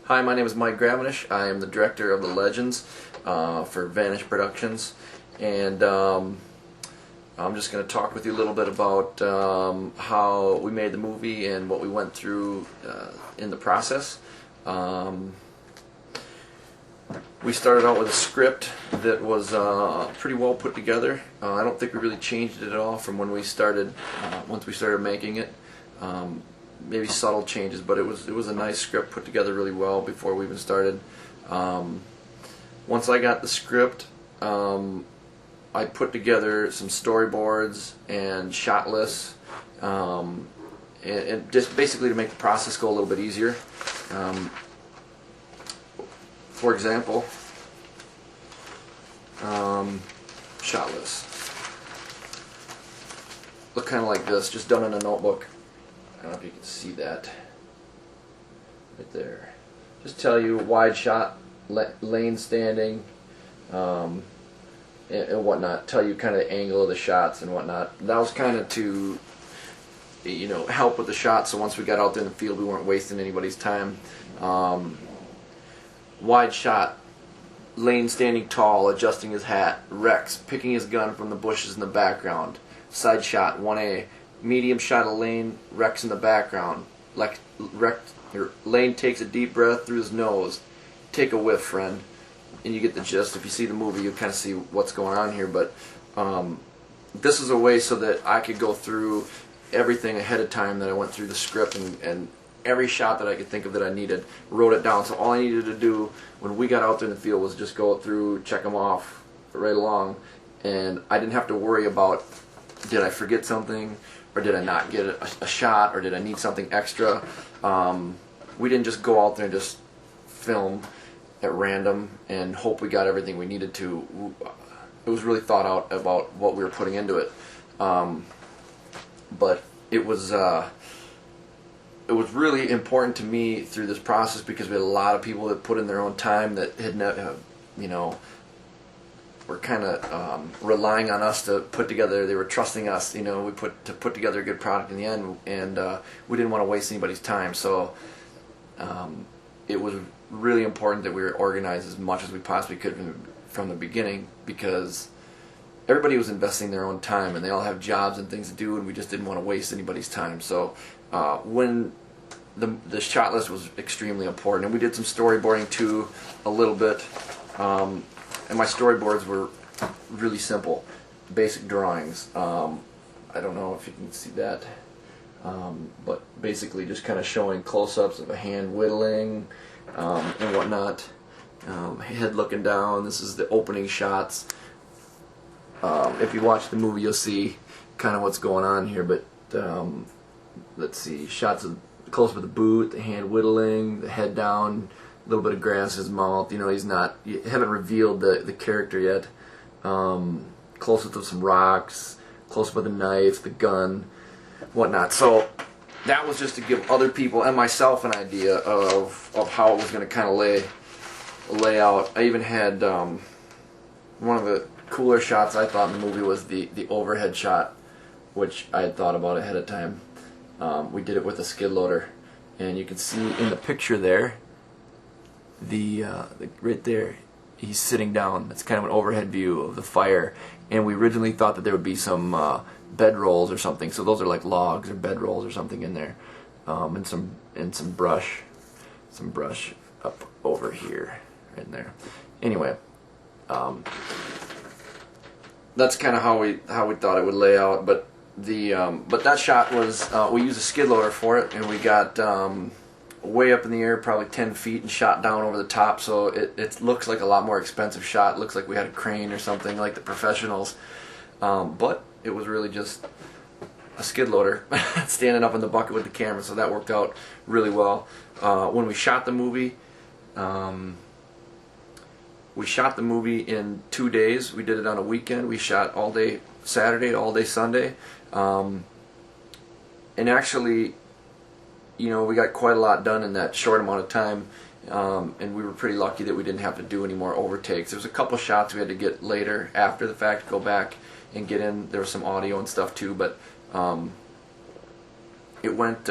Hi, my name is Mike Gravenish. I am the director of The Legends for Vanish Productions, and I'm just going to talk with you a little bit about how we made the movie and what we went through in the process. We started out with a script that was pretty well put together. I don't think we really changed it at all from when we started, once we started making it. Maybe subtle changes, but it was a nice script put together really well before we even started. Once I got the script, I put together some storyboards and shot lists, and just basically to make the process go a little bit easier. For example, shot lists look kind of like this, just done in a notebook. I don't know if you can see that right there. Just tell you wide shot, lane standing, and whatnot. Tell you kind of the angle of the shots and whatnot. That was kind of to, you know, help with the shots. So once we got out there in the field, we weren't wasting anybody's time. Wide shot, lane standing tall, adjusting his hat. Rex picking his gun from the bushes in the background. Side shot 1A. Medium shot of Lane, Rex in the background. Lane takes a deep breath through his nose. Take a whiff, friend. And you get the gist. If you see the movie, you'll kind of see what's going on here. But this is a way so that I could go through everything ahead of time, that I went through the script and every shot that I could think of that I needed, wrote it down. So all I needed to do when we got out there in the field was just go through, check them off right along. And I didn't have to worry about, did I forget something? Or did I not get a shot? Or did I need something extra? We didn't just go out there and just film at random and hope we got everything we needed to. It was really thought out about what we were putting into it. But it was really important to me through this process because we had a lot of people that put in their own time that had never, you know, were kind of relying on us to put together. They were trusting us, you know, to put together a good product in the end, and we didn't want to waste anybody's time. So it was really important that we were organized as much as we possibly could from the beginning, because everybody was investing their own time, and they all have jobs and things to do, and we just didn't want to waste anybody's time. So when the shot list was extremely important, and we did some storyboarding too, a little bit. And my storyboards were really simple, basic drawings. I don't know if you can see that, but basically just kind of showing close-ups of a hand whittling and whatnot. Head looking down. This is the opening shots. If you watch the movie, you'll see kind of what's going on here. But let's see, shots of close-up of the boot, the hand whittling, the head down. A little bit of grass in his mouth. You know, you haven't revealed the character yet. Close-up of some rocks, close-up of the knife, the gun, whatnot. So that was just to give other people and myself an idea of how it was going to kind of lay out. I even had one of the cooler shots I thought in the movie was the overhead shot, which I had thought about ahead of time. We did it with a skid loader, and you can see in the picture there, right there, he's sitting down. That's kind of an overhead view of the fire, and we originally thought that there would be some bed rolls or something. So those are like logs or bed rolls or something in there, and some brush up over here, right in there. Anyway, that's kind of how we thought it would lay out. But but that shot was we used a skid loader for it, and we got way up in the air, probably 10 feet, and shot down over the top, so it looks like a lot more expensive shot. It looks like we had a crane or something like the professionals, but it was really just a skid loader standing up in the bucket with the camera, so that worked out really well. When we shot the movie in 2 days. We did it on a weekend. We shot all day Saturday, all day Sunday, and actually, you know, we got quite a lot done in that short amount of time, and we were pretty lucky that we didn't have to do any more overtakes. There was a couple shots we had to get later after the fact, go back and get in. There was some audio and stuff too, but it went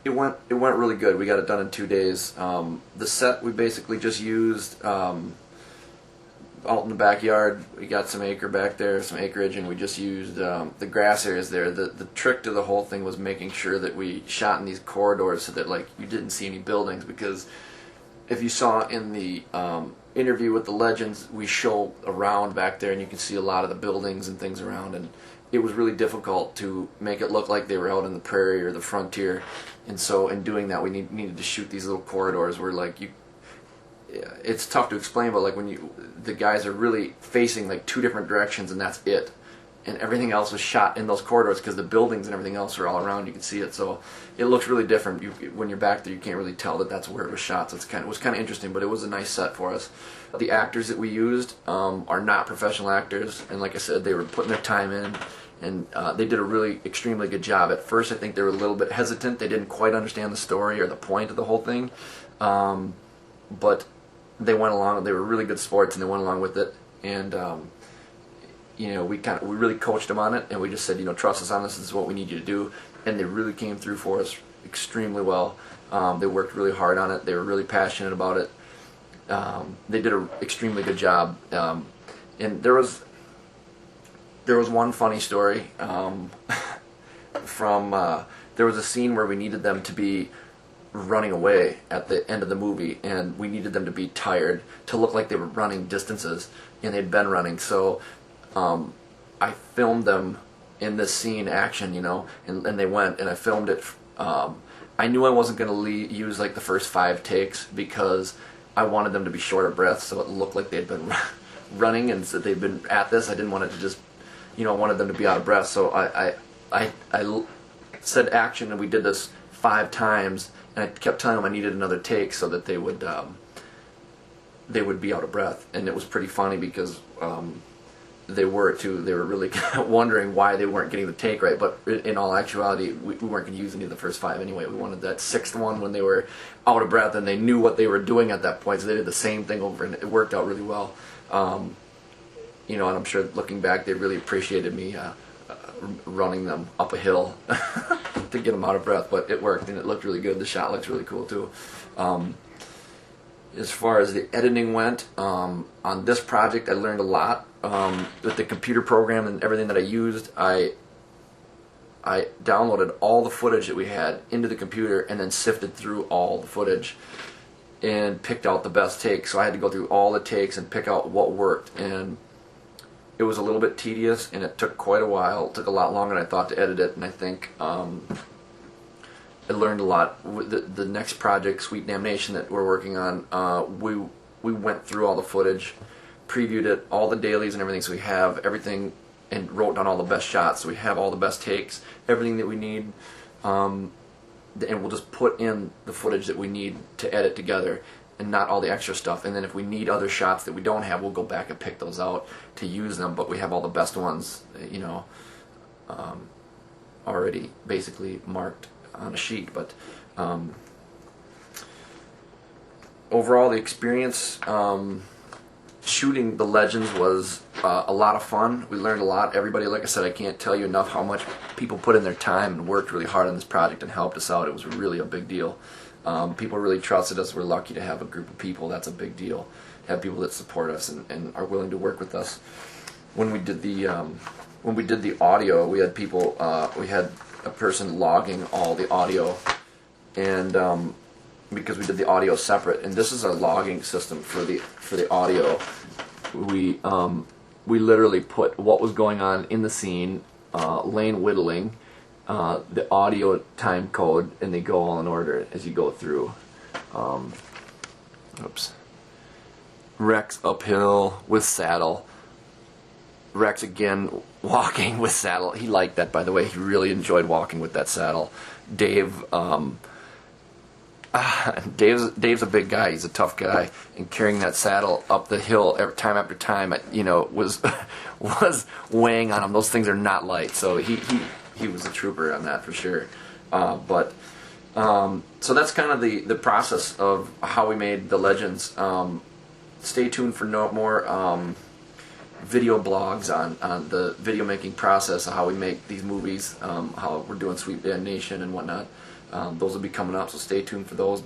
It went really good. We got it done in 2 days. The set we basically just used out in the backyard. We got some acre back there, some acreage, and we just used the grass areas there. The trick to the whole thing was making sure that we shot in these corridors so that like you didn't see any buildings, because if you saw in the interview with the legends, we show around back there and you can see a lot of the buildings and things around, and it was really difficult to make it look like they were out in the prairie or the frontier. And so in doing that, we needed to shoot these little corridors where like it's tough to explain, but like when the guys are really facing like two different directions and that's it, and everything else was shot in those corridors because the buildings and everything else are all around. You can see it, so it looks really different. When you're back there, you can't really tell that that's where it was shot. So it was kind of interesting, but it was a nice set for us. The actors that we used are not professional actors, and like I said, they were putting their time in, and they did a really extremely good job. At first, I think they were a little bit hesitant. They didn't quite understand the story or the point of the whole thing, but they went along. They were really good sports, and they went along with it. And we really coached them on it, and we just said, trust us on this. This is what we need you to do. And they really came through for us extremely well. They worked really hard on it. They were really passionate about it. They did an extremely good job. And there was one funny story from there was a scene where we needed them to be running away at the end of the movie, and we needed them to be tired to look like they were running distances, and they'd been running. So I filmed them in this scene action, and they went, and I filmed it. I knew I wasn't going to use like the first 5 takes because I wanted them to be short of breath, so it looked like they'd been running and so they'd been at this. I didn't want it to just, I wanted them to be out of breath. So I said action, and we did this 5 times, and I kept telling them I needed another take so that they would be out of breath. And it was pretty funny because they were too. They were really wondering why they weren't getting the take right, but in all actuality, we weren't going to use any of the first 5 anyway. We wanted that 6th one when they were out of breath, and they knew what they were doing at that point, so they did the same thing over, and it worked out really well. And I'm sure looking back, they really appreciated me running them up a hill to get them out of breath, but it worked, and it looked really good. The shot looks really cool too. As far as the editing went, on this project, I learned a lot. With the computer program and everything that I used, I downloaded all the footage that we had into the computer and then sifted through all the footage and picked out the best takes. So I had to go through all the takes and pick out what worked, and it was a little bit tedious, and it took quite a while. It took a lot longer than I thought to edit it, and I think I learned a lot. With the next project, Sweet Damnation, that we're working on, we went through all the footage, previewed it, all the dailies and everything, so we have everything, and wrote down all the best shots, so we have all the best takes, everything that we need, and we'll just put in the footage that we need to edit together, and not all the extra stuff. And then if we need other shots that we don't have, we'll go back and pick those out to use them, but we have all the best ones, already basically marked on a sheet. But overall, the experience shooting the Legends was a lot of fun. We learned a lot. Everybody, like I said, I can't tell you enough how much people put in their time and worked really hard on this project and helped us out. It was really a big deal. People really trusted us. We're lucky to have a group of people. That's a big deal. Have people that support us and are willing to work with us. When we did the audio, we had people. We had a person logging all the audio, and because we did the audio separate, and this is our logging system for the audio. We literally put what was going on in the scene, lane whittling, the audio time code, and they go all in order as you go through. Rex uphill with saddle. Rex again walking with saddle. He liked that, by the way. He really enjoyed walking with that saddle. Dave's a big guy. He's a tough guy, and carrying that saddle up the hill time after time, was weighing on him. Those things are not light, so he was a trooper on that for sure. So that's kind of the process of how we made the Legends. Stay tuned for more video blogs on the video making process of how we make these movies, how we're doing Sweet Damnation and whatnot. Those will be coming up, so stay tuned for those.